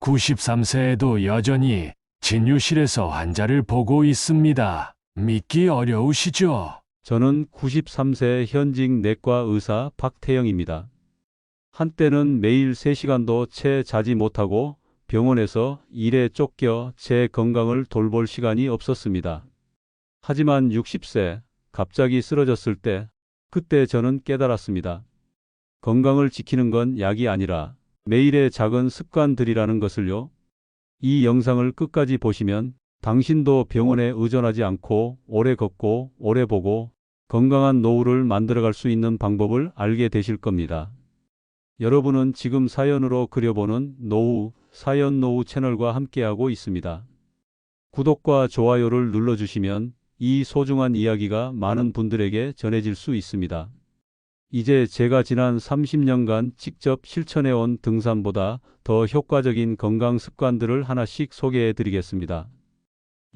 93세에도 여전히 진료실에서 환자를 보고 있습니다. 믿기 어려우시죠? 저는 93세 현직 내과 의사 박태영입니다. 한때는 매일 3시간도 채 자지 못하고 병원에서 일에 쫓겨 제 건강을 돌볼 시간이 없었습니다. 하지만 60세 갑자기 쓰러졌을 때 그때 저는 깨달았습니다. 건강을 지키는 건 약이 아니라 매일의 작은 습관들이라는 것을요. 이 영상을 끝까지 보시면 당신도 병원에 의존하지 않고 오래 걷고 오래 보고 건강한 노후를 만들어갈 수 있는 방법을 알게 되실 겁니다. 여러분은 지금 사연으로 그려보는 노후, 사연 노후 채널과 함께하고 있습니다. 구독과 좋아요를 눌러주시면 이 소중한 이야기가 많은 분들에게 전해질 수 있습니다. 이제 제가 지난 30년간 직접 실천해온 등산보다 더 효과적인 건강 습관들을 하나씩 소개해 드리겠습니다.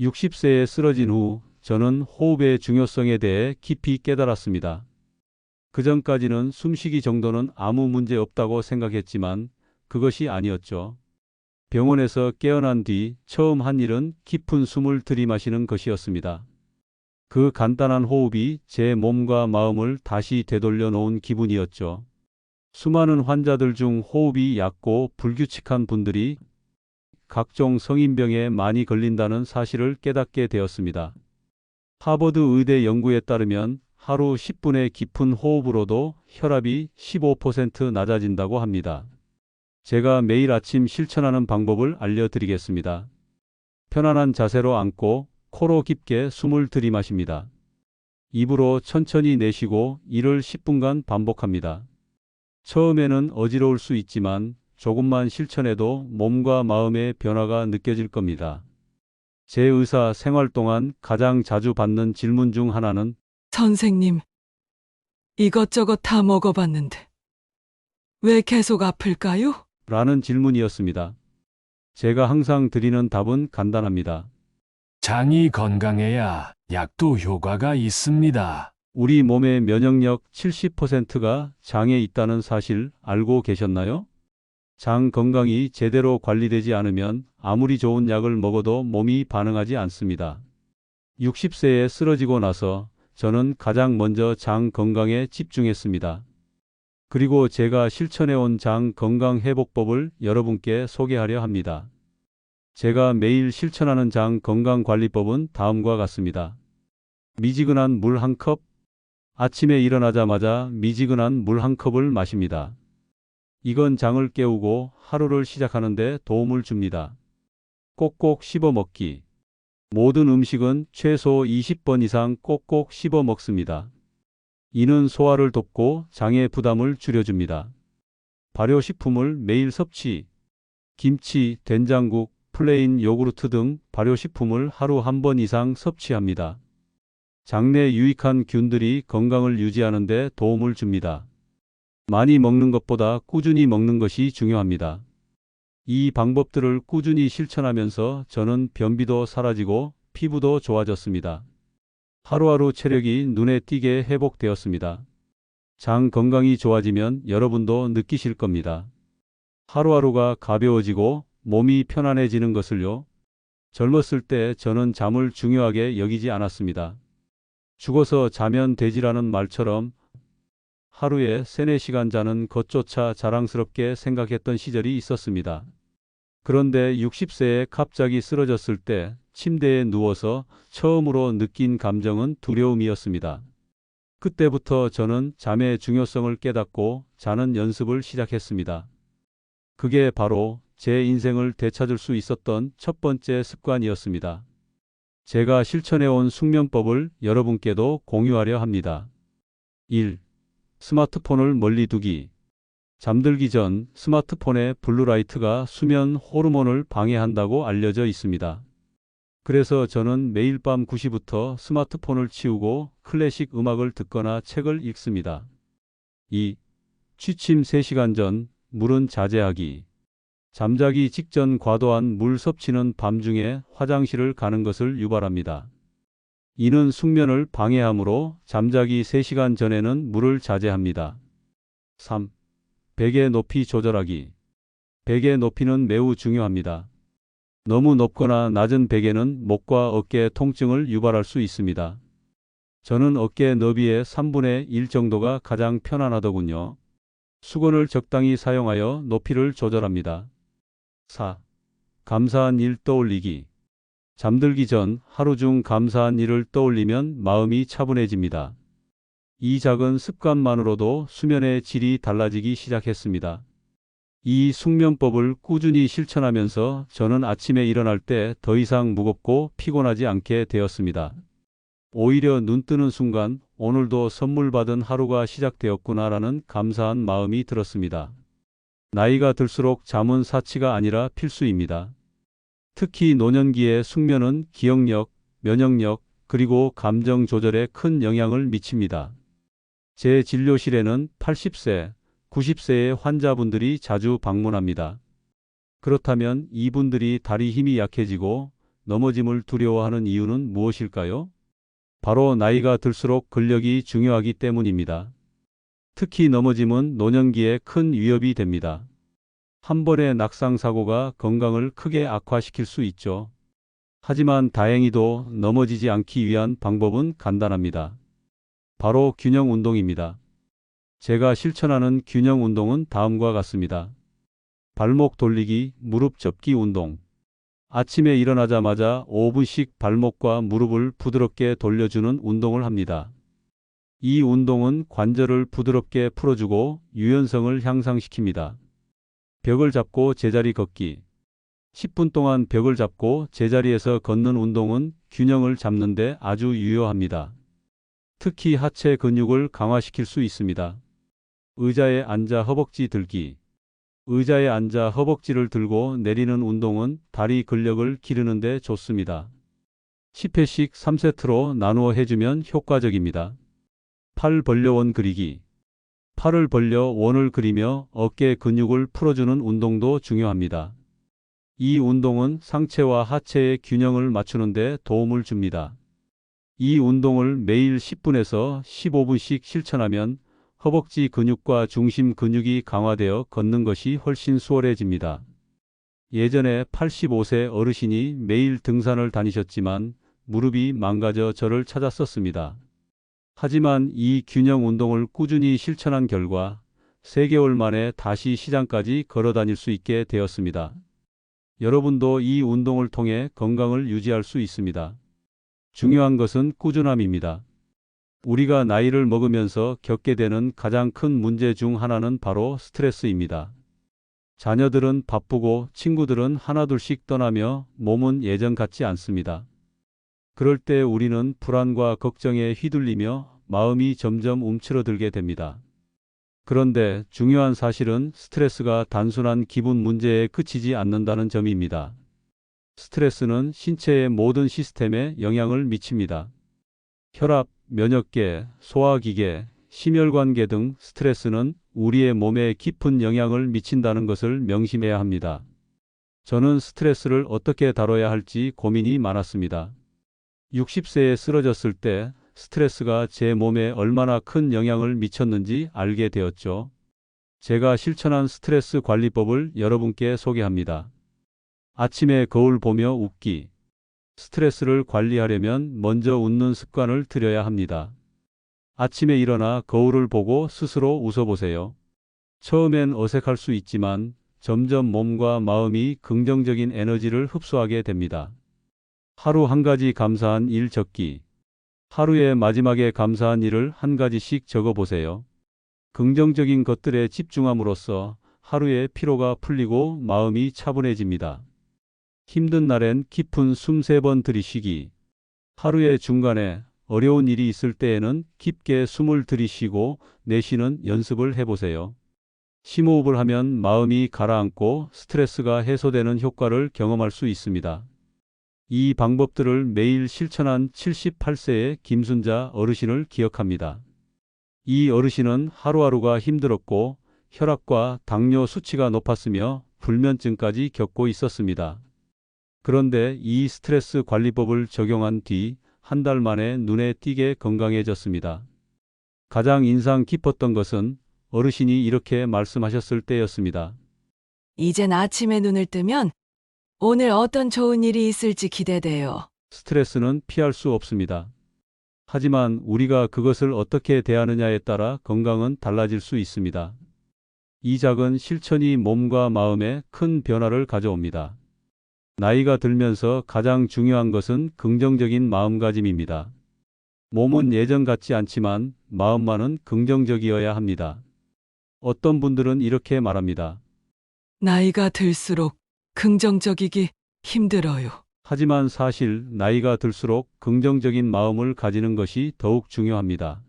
60세에 쓰러진 후 저는 호흡의 중요성에 대해 깊이 깨달았습니다. 그전까지는 숨쉬기 정도는 아무 문제 없다고 생각했지만 그것이 아니었죠. 병원에서 깨어난 뒤 처음 한 일은 깊은 숨을 들이마시는 것이었습니다. 그 간단한 호흡이 제 몸과 마음을 다시 되돌려 놓은 기분이었죠. 수많은 환자들 중 호흡이 얕고 불규칙한 분들이 각종 성인병에 많이 걸린다는 사실을 깨닫게 되었습니다. 하버드 의대 연구에 따르면 하루 10분의 깊은 호흡으로도 혈압이 15% 낮아진다고 합니다. 제가 매일 아침 실천하는 방법을 알려드리겠습니다. 편안한 자세로 앉고 코로 깊게 숨을 들이마십니다. 입으로 천천히 내쉬고 이를 10분간 반복합니다. 처음에는 어지러울 수 있지만 조금만 실천해도 몸과 마음의 변화가 느껴질 겁니다. 제 의사 생활 동안 가장 자주 받는 질문 중 하나는 선생님, 이것저것 다 먹어봤는데 왜 계속 아플까요? 라는 질문이었습니다. 제가 항상 드리는 답은 간단합니다. 장이 건강해야 약도 효과가 있습니다. 우리 몸의 면역력 70%가 장에 있다는 사실 알고 계셨나요? 장 건강이 제대로 관리되지 않으면 아무리 좋은 약을 먹어도 몸이 반응하지 않습니다. 60세에 쓰러지고 나서 저는 가장 먼저 장 건강에 집중했습니다. 그리고 제가 실천해온 장 건강 회복법을 여러분께 소개하려 합니다. 제가 매일 실천하는 장 건강관리법은 다음과 같습니다. 미지근한 물 한 컵. 아침에 일어나자마자 미지근한 물 한 컵을 마십니다. 이건 장을 깨우고 하루를 시작하는데 도움을 줍니다. 꼭꼭 씹어 먹기. 모든 음식은 최소 20번 이상 꼭꼭 씹어 먹습니다. 이는 소화를 돕고 장의 부담을 줄여줍니다. 발효식품을 매일 섭취. 김치, 된장국, 플레인 요구르트 등 발효식품을 하루 한 번 이상 섭취합니다. 장내 유익한 균들이 건강을 유지하는 데 도움을 줍니다. 많이 먹는 것보다 꾸준히 먹는 것이 중요합니다. 이 방법들을 꾸준히 실천하면서 저는 변비도 사라지고 피부도 좋아졌습니다. 하루하루 체력이 눈에 띄게 회복되었습니다. 장 건강이 좋아지면 여러분도 느끼실 겁니다. 하루하루가 가벼워지고 몸이 편안해지는 것을요. 젊었을 때 저는 잠을 중요하게 여기지 않았습니다. 죽어서 자면 되지라는 말처럼 하루에 3-4시간 자는 것조차 자랑스럽게 생각했던 시절이 있었습니다. 그런데 60세에 갑자기 쓰러졌을 때 침대에 누워서 처음으로 느낀 감정은 두려움이었습니다. 그때부터 저는 잠의 중요성을 깨닫고 자는 연습을 시작했습니다. 그게 바로 제 인생을 되찾을 수 있었던 첫 번째 습관이었습니다. 제가 실천해온 숙면법을 여러분께도 공유하려 합니다. 1. 스마트폰을 멀리 두기. 잠들기 전 스마트폰의 블루라이트가 수면 호르몬을 방해한다고 알려져 있습니다. 그래서 저는 매일 밤 9시부터 스마트폰을 치우고 클래식 음악을 듣거나 책을 읽습니다. 2. 취침 3시간 전 물은 자제하기. 잠자기 직전 과도한 물 섭취는 밤중에 화장실을 가는 것을 유발합니다. 이는 숙면을 방해하므로 잠자기 3시간 전에는 물을 자제합니다. 3. 베개 높이 조절하기. 베개 높이는 매우 중요합니다. 너무 높거나 낮은 베개는 목과 어깨 통증을 유발할 수 있습니다. 저는 어깨 너비의 3분의 1 정도가 가장 편안하더군요. 수건을 적당히 사용하여 높이를 조절합니다. 4. 감사한 일 떠올리기. 잠들기 전 하루 중 감사한 일을 떠올리면 마음이 차분해집니다. 이 작은 습관만으로도 수면의 질이 달라지기 시작했습니다. 이 숙면법을 꾸준히 실천하면서 저는 아침에 일어날 때 더 이상 무겁고 피곤하지 않게 되었습니다. 오히려 눈 뜨는 순간 오늘도 선물 받은 하루가 시작되었구나라는 감사한 마음이 들었습니다. 나이가 들수록 잠은 사치가 아니라 필수입니다. 특히 노년기의 숙면은 기억력, 면역력, 그리고 감정 조절에 큰 영향을 미칩니다. 제 진료실에는 80세, 90세의 환자분들이 자주 방문합니다. 그렇다면 이분들이 다리 힘이 약해지고 넘어짐을 두려워하는 이유는 무엇일까요? 바로 나이가 들수록 근력이 중요하기 때문입니다. 특히 넘어짐은 노년기에 큰 위협이 됩니다. 한 번의 낙상 사고가 건강을 크게 악화시킬 수 있죠. 하지만 다행히도 넘어지지 않기 위한 방법은 간단합니다. 바로 균형 운동입니다. 제가 실천하는 균형 운동은 다음과 같습니다. 발목 돌리기, 무릎 접기 운동. 아침에 일어나자마자 5분씩 발목과 무릎을 부드럽게 돌려주는 운동을 합니다. 이 운동은 관절을 부드럽게 풀어주고 유연성을 향상시킵니다. 벽을 잡고 제자리 걷기. 10분 동안 벽을 잡고 제자리에서 걷는 운동은 균형을 잡는 데 아주 유효합니다. 특히 하체 근육을 강화시킬 수 있습니다. 의자에 앉아 허벅지 들기. 의자에 앉아 허벅지를 들고 내리는 운동은 다리 근력을 기르는 데 좋습니다. 10회씩 3세트로 나누어 해주면 효과적입니다. 팔 벌려 원 그리기. 팔을 벌려 원을 그리며 어깨 근육을 풀어주는 운동도 중요합니다. 이 운동은 상체와 하체의 균형을 맞추는 데 도움을 줍니다. 이 운동을 매일 10분에서 15분씩 실천하면 허벅지 근육과 중심 근육이 강화되어 걷는 것이 훨씬 수월해집니다. 예전에 85세 어르신이 매일 등산을 다니셨지만 무릎이 망가져 저를 찾았었습니다. 하지만 이 균형 운동을 꾸준히 실천한 결과 3개월 만에 다시 시장까지 걸어 다닐 수 있게 되었습니다. 여러분도 이 운동을 통해 건강을 유지할 수 있습니다. 중요한 것은 꾸준함입니다. 우리가 나이를 먹으면서 겪게 되는 가장 큰 문제 중 하나는 바로 스트레스입니다. 자녀들은 바쁘고 친구들은 하나둘씩 떠나며 몸은 예전 같지 않습니다. 그럴 때 우리는 불안과 걱정에 휘둘리며 마음이 점점 움츠러들게 됩니다. 그런데 중요한 사실은 스트레스가 단순한 기분 문제에 그치지 않는다는 점입니다. 스트레스는 신체의 모든 시스템에 영향을 미칩니다. 혈압, 면역계, 소화기계, 심혈관계 등 스트레스는 우리의 몸에 깊은 영향을 미친다는 것을 명심해야 합니다. 저는 스트레스를 어떻게 다뤄야 할지 고민이 많았습니다. 60세에 쓰러졌을 때 스트레스가 제 몸에 얼마나 큰 영향을 미쳤는지 알게 되었죠. 제가 실천한 스트레스 관리법을 여러분께 소개합니다. 아침에 거울 보며 웃기. 스트레스를 관리하려면 먼저 웃는 습관을 들여야 합니다. 아침에 일어나 거울을 보고 스스로 웃어보세요. 처음엔 어색할 수 있지만 점점 몸과 마음이 긍정적인 에너지를 흡수하게 됩니다. 하루 한 가지 감사한 일 적기. 하루의 마지막에 감사한 일을 한 가지씩 적어보세요. 긍정적인 것들에 집중함으로써 하루의 피로가 풀리고 마음이 차분해집니다. 힘든 날엔 깊은 숨 3번 들이쉬기. 하루의 중간에 어려운 일이 있을 때에는 깊게 숨을 들이쉬고 내쉬는 연습을 해보세요. 심호흡을 하면 마음이 가라앉고 스트레스가 해소되는 효과를 경험할 수 있습니다. 이 방법들을 매일 실천한 78세의 김순자 어르신을 기억합니다. 이 어르신은 하루하루가 힘들었고 혈압과 당뇨 수치가 높았으며 불면증까지 겪고 있었습니다. 그런데 이 스트레스 관리법을 적용한 뒤 한 달 만에 눈에 띄게 건강해졌습니다. 가장 인상 깊었던 것은 어르신이 이렇게 말씀하셨을 때였습니다. 이젠 아침에 눈을 뜨면 오늘 어떤 좋은 일이 있을지 기대돼요. 스트레스는 피할 수 없습니다. 하지만 우리가 그것을 어떻게 대하느냐에 따라 건강은 달라질 수 있습니다. 이 작은 실천이 몸과 마음에 큰 변화를 가져옵니다. 나이가 들면서 가장 중요한 것은 긍정적인 마음가짐입니다. 몸은 예전 같지 않지만 마음만은 긍정적이어야 합니다. 어떤 분들은 이렇게 말합니다. 나이가 들수록 긍정적이기 힘들어요. 하지만 사실 나이가 들수록 긍정적인 마음을 가지는 것이 더욱 중요합니다.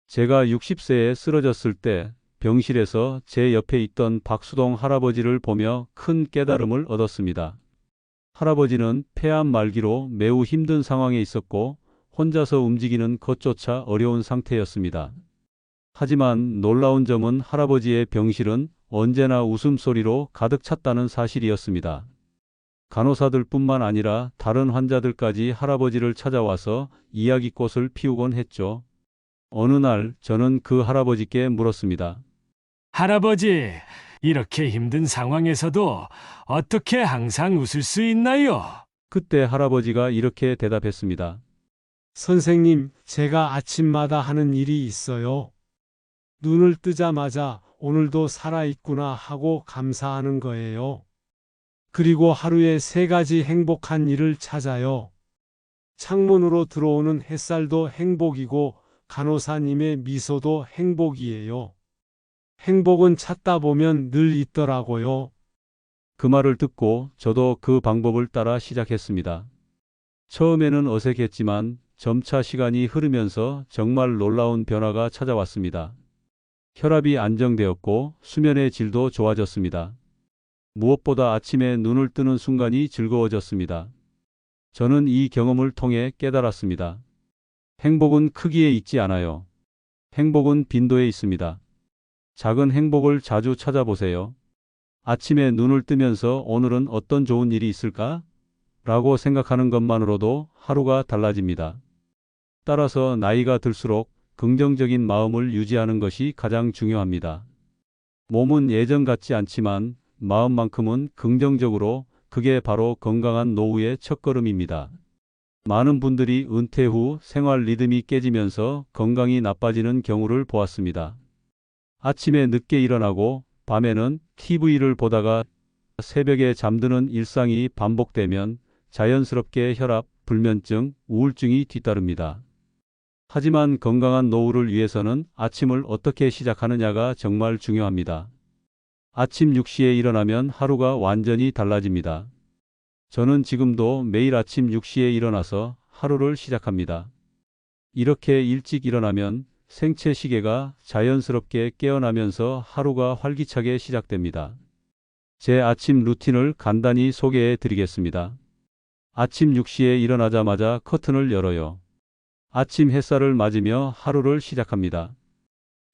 제가 60세에 쓰러졌을 때 병실에서 제 옆에 있던 박수동 할아버지를 보며 큰 깨달음을 얻었습니다. 할아버지는 폐암 말기로 매우 힘든 상황에 있었고 혼자서 움직이는 것조차 어려운 상태였습니다. 하지만 놀라운 점은 할아버지의 병실은 언제나 웃음소리로 가득 찼다는 사실이었습니다. 간호사들뿐만 아니라 다른 환자들까지 할아버지를 찾아와서 이야기꽃을 피우곤 했죠. 어느 날 저는 그 할아버지께 물었습니다. 할아버지, 이렇게 힘든 상황에서도 어떻게 항상 웃을 수 있나요? 그때 할아버지가 이렇게 대답했습니다. 선생님, 제가 아침마다 하는 일이 있어요. 눈을 뜨자마자 오늘도 살아있구나 하고 감사하는 거예요. 그리고 하루에 3가지 행복한 일을 찾아요. 창문으로 들어오는 햇살도 행복이고 간호사님의 미소도 행복이에요. 행복은 찾다 보면 늘 있더라고요. 그 말을 듣고 저도 그 방법을 따라 시작했습니다. 처음에는 어색했지만 점차 시간이 흐르면서 정말 놀라운 변화가 찾아왔습니다. 혈압이 안정되었고 수면의 질도 좋아졌습니다. 무엇보다 아침에 눈을 뜨는 순간이 즐거워졌습니다. 저는 이 경험을 통해 깨달았습니다. 행복은 크기에 있지 않아요. 행복은 빈도에 있습니다. 작은 행복을 자주 찾아보세요. 아침에 눈을 뜨면서 오늘은 어떤 좋은 일이 있을까? 라고 생각하는 것만으로도 하루가 달라집니다. 따라서 나이가 들수록 긍정적인 마음을 유지하는 것이 가장 중요합니다. 몸은 예전 같지 않지만 마음만큼은 긍정적으로, 그게 바로 건강한 노후의 첫걸음입니다. 많은 분들이 은퇴 후 생활 리듬이 깨지면서 건강이 나빠지는 경우를 보았습니다. 아침에 늦게 일어나고 밤에는 TV를 보다가 새벽에 잠드는 일상이 반복되면 자연스럽게 혈압, 불면증, 우울증이 뒤따릅니다. 하지만 건강한 노후를 위해서는 아침을 어떻게 시작하느냐가 정말 중요합니다. 아침 6시에 일어나면 하루가 완전히 달라집니다. 저는 지금도 매일 아침 6시에 일어나서 하루를 시작합니다. 이렇게 일찍 일어나면 생체 시계가 자연스럽게 깨어나면서 하루가 활기차게 시작됩니다. 제 아침 루틴을 간단히 소개해 드리겠습니다. 아침 6시에 일어나자마자 커튼을 열어요. 아침 햇살을 맞으며 하루를 시작합니다.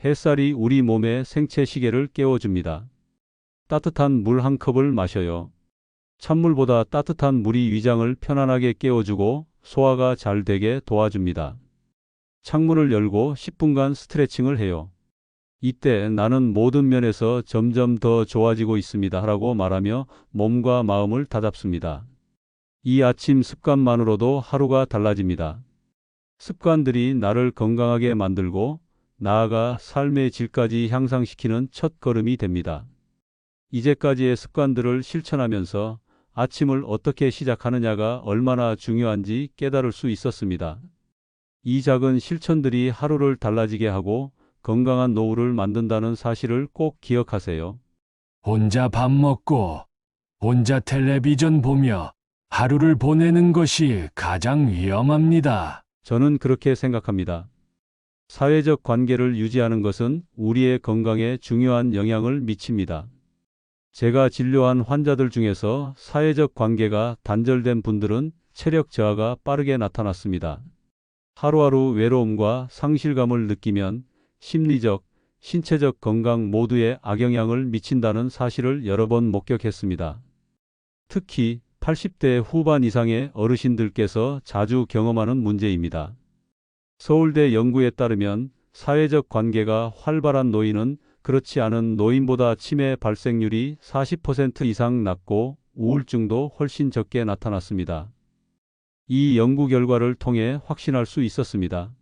햇살이 우리 몸의 생체 시계를 깨워줍니다. 따뜻한 물 한 컵을 마셔요. 찬물보다 따뜻한 물이 위장을 편안하게 깨워주고 소화가 잘 되게 도와줍니다. 창문을 열고 10분간 스트레칭을 해요. 이때 나는 모든 면에서 점점 더 좋아지고 있습니다 라고 말하며 몸과 마음을 다잡습니다. 이 아침 습관만으로도 하루가 달라집니다. 습관들이 나를 건강하게 만들고 나아가 삶의 질까지 향상시키는 첫 걸음이 됩니다. 이제까지의 습관들을 실천하면서 아침을 어떻게 시작하느냐가 얼마나 중요한지 깨달을 수 있었습니다. 이 작은 실천들이 하루를 달라지게 하고 건강한 노후를 만든다는 사실을 꼭 기억하세요. 혼자 밥 먹고 혼자 텔레비전 보며 하루를 보내는 것이 가장 위험합니다. 저는 그렇게 생각합니다. 사회적 관계를 유지하는 것은 우리의 건강에 중요한 영향을 미칩니다. 제가 진료한 환자들 중에서 사회적 관계가 단절된 분들은 체력 저하가 빠르게 나타났습니다. 하루하루 외로움과 상실감을 느끼면 심리적, 신체적 건강 모두에 악영향을 미친다는 사실을 여러 번 목격했습니다. 특히 80대 후반 이상의 어르신들께서 자주 경험하는 문제입니다. 서울대 연구에 따르면 사회적 관계가 활발한 노인은 그렇지 않은 노인보다 치매 발생률이 40% 이상 낮고 우울증도 훨씬 적게 나타났습니다. 이 연구 결과를 통해 확신할 수 있었습니다.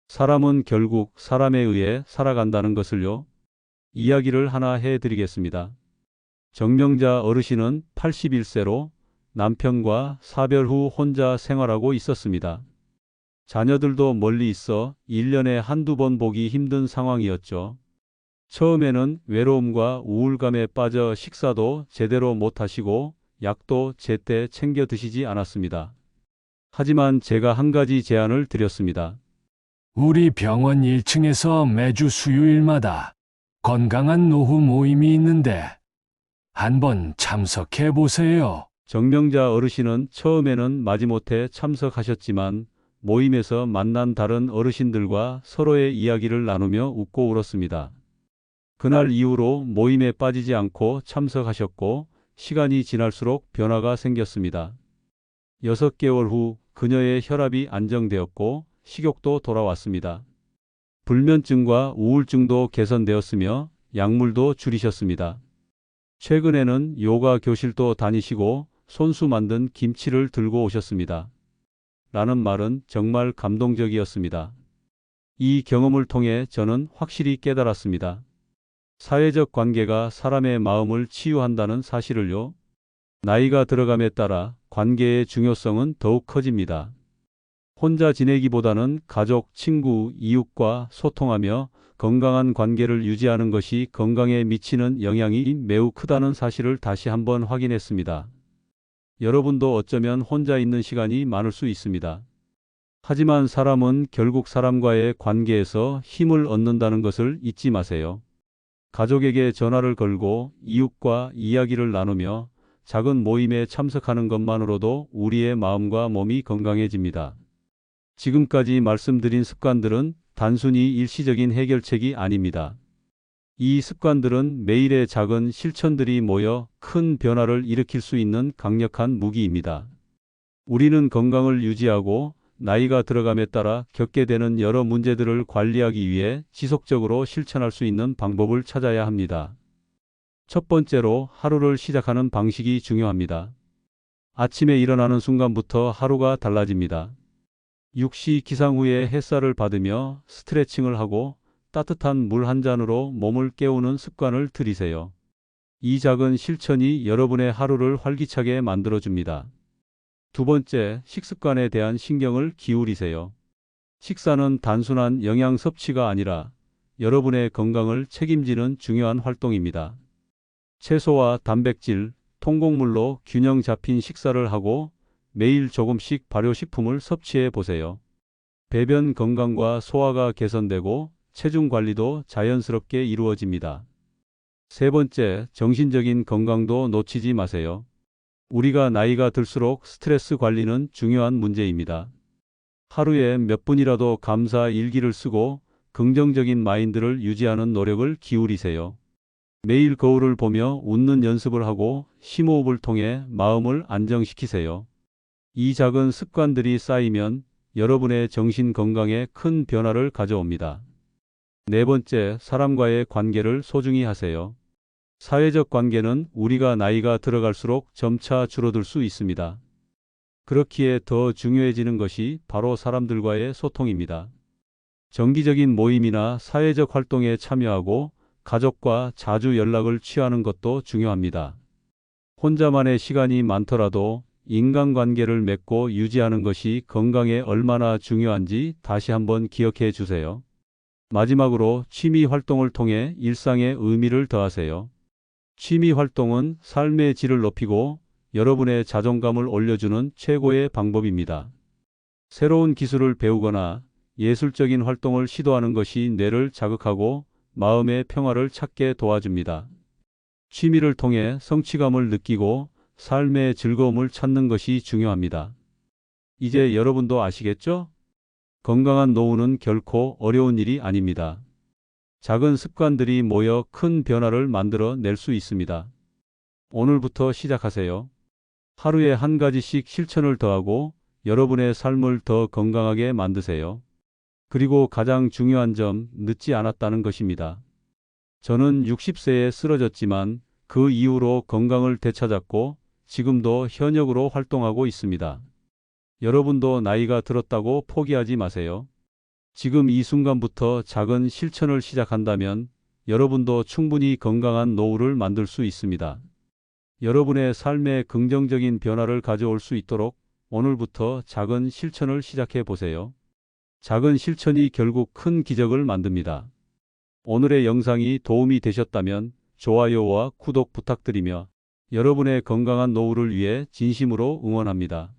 사람은 결국 사람에 의해 살아간다는 것을요. 이야기를 하나 해드리겠습니다. 정명자 어르신은 81세로 남편과 사별 후 혼자 생활하고 있었습니다. 자녀들도 멀리 있어 1년에 한두 번 보기 힘든 상황이었죠. 처음에는 외로움과 우울감에 빠져 식사도 제대로 못 하시고 약도 제때 챙겨 드시지 않았습니다. 하지만 제가 한 가지 제안을 드렸습니다. 우리 병원 1층에서 매주 수요일마다 건강한 노후 모임이 있는데 한번 참석해 보세요. 정명자 어르신은 처음에는 마지못해 참석하셨지만 모임에서 만난 다른 어르신들과 서로의 이야기를 나누며 웃고 울었습니다. 그날 이후로 모임에 빠지지 않고 참석하셨고 시간이 지날수록 변화가 생겼습니다. 6개월 후 그녀의 혈압이 안정되었고 식욕도 돌아왔습니다. 불면증과 우울증도 개선되었으며 약물도 줄이셨습니다. 최근에는 요가 교실도 다니시고 손수 만든 김치를 들고 오셨습니다. 라는 말은 정말 감동적이었습니다. 이 경험을 통해 저는 확실히 깨달았습니다. 사회적 관계가 사람의 마음을 치유한다는 사실을요. 나이가 들어감에 따라 관계의 중요성은 더욱 커집니다. 혼자 지내기보다는 가족, 친구, 이웃과 소통하며 건강한 관계를 유지하는 것이 건강에 미치는 영향이 매우 크다는 사실을 다시 한번 확인했습니다. 여러분도 어쩌면 혼자 있는 시간이 많을 수 있습니다. 하지만 사람은 결국 사람과의 관계에서 힘을 얻는다는 것을 잊지 마세요. 가족에게 전화를 걸고 이웃과 이야기를 나누며 작은 모임에 참석하는 것만으로도 우리의 마음과 몸이 건강해집니다. 지금까지 말씀드린 습관들은 단순히 일시적인 해결책이 아닙니다. 이 습관들은 매일의 작은 실천들이 모여 큰 변화를 일으킬 수 있는 강력한 무기입니다. 우리는 건강을 유지하고 나이가 들어감에 따라 겪게 되는 여러 문제들을 관리하기 위해 지속적으로 실천할 수 있는 방법을 찾아야 합니다. 첫 번째로 하루를 시작하는 방식이 중요합니다. 아침에 일어나는 순간부터 하루가 달라집니다. 6시 기상 후에 햇살을 받으며 스트레칭을 하고 따뜻한 물 한 잔으로 몸을 깨우는 습관을 들이세요. 이 작은 실천이 여러분의 하루를 활기차게 만들어줍니다. 두 번째, 식습관에 대한 신경을 기울이세요. 식사는 단순한 영양 섭취가 아니라 여러분의 건강을 책임지는 중요한 활동입니다. 채소와 단백질, 통곡물로 균형 잡힌 식사를 하고 매일 조금씩 발효식품을 섭취해 보세요. 배변 건강과 소화가 개선되고 체중 관리도 자연스럽게 이루어집니다. 세 번째, 정신적인 건강도 놓치지 마세요. 우리가 나이가 들수록 스트레스 관리는 중요한 문제입니다. 하루에 몇 분이라도 감사 일기를 쓰고 긍정적인 마인드를 유지하는 노력을 기울이세요. 매일 거울을 보며 웃는 연습을 하고 심호흡을 통해 마음을 안정시키세요. 이 작은 습관들이 쌓이면 여러분의 정신 건강에 큰 변화를 가져옵니다. 네 번째, 사람과의 관계를 소중히 하세요. 사회적 관계는 우리가 나이가 들어갈수록 점차 줄어들 수 있습니다. 그렇기에 더 중요해지는 것이 바로 사람들과의 소통입니다. 정기적인 모임이나 사회적 활동에 참여하고 가족과 자주 연락을 취하는 것도 중요합니다. 혼자만의 시간이 많더라도 인간관계를 맺고 유지하는 것이 건강에 얼마나 중요한지 다시 한번 기억해 주세요. 마지막으로 취미 활동을 통해 일상에 의미를 더하세요. 취미 활동은 삶의 질을 높이고 여러분의 자존감을 올려주는 최고의 방법입니다. 새로운 기술을 배우거나 예술적인 활동을 시도하는 것이 뇌를 자극하고 마음의 평화를 찾게 도와줍니다. 취미를 통해 성취감을 느끼고 삶의 즐거움을 찾는 것이 중요합니다. 이제 여러분도 아시겠죠? 건강한 노후는 결코 어려운 일이 아닙니다. 작은 습관들이 모여 큰 변화를 만들어 낼 수 있습니다. 오늘부터 시작하세요. 하루에 한 가지씩 실천을 더하고 여러분의 삶을 더 건강하게 만드세요. 그리고 가장 중요한 점, 늦지 않았다는 것입니다. 저는 60세에 쓰러졌지만 그 이후로 건강을 되찾았고 지금도 현역으로 활동하고 있습니다. 여러분도 나이가 들었다고 포기하지 마세요. 지금 이 순간부터 작은 실천을 시작한다면 여러분도 충분히 건강한 노후를 만들 수 있습니다. 여러분의 삶에 긍정적인 변화를 가져올 수 있도록 오늘부터 작은 실천을 시작해 보세요. 작은 실천이 결국 큰 기적을 만듭니다. 오늘의 영상이 도움이 되셨다면 좋아요와 구독 부탁드리며 여러분의 건강한 노후를 위해 진심으로 응원합니다.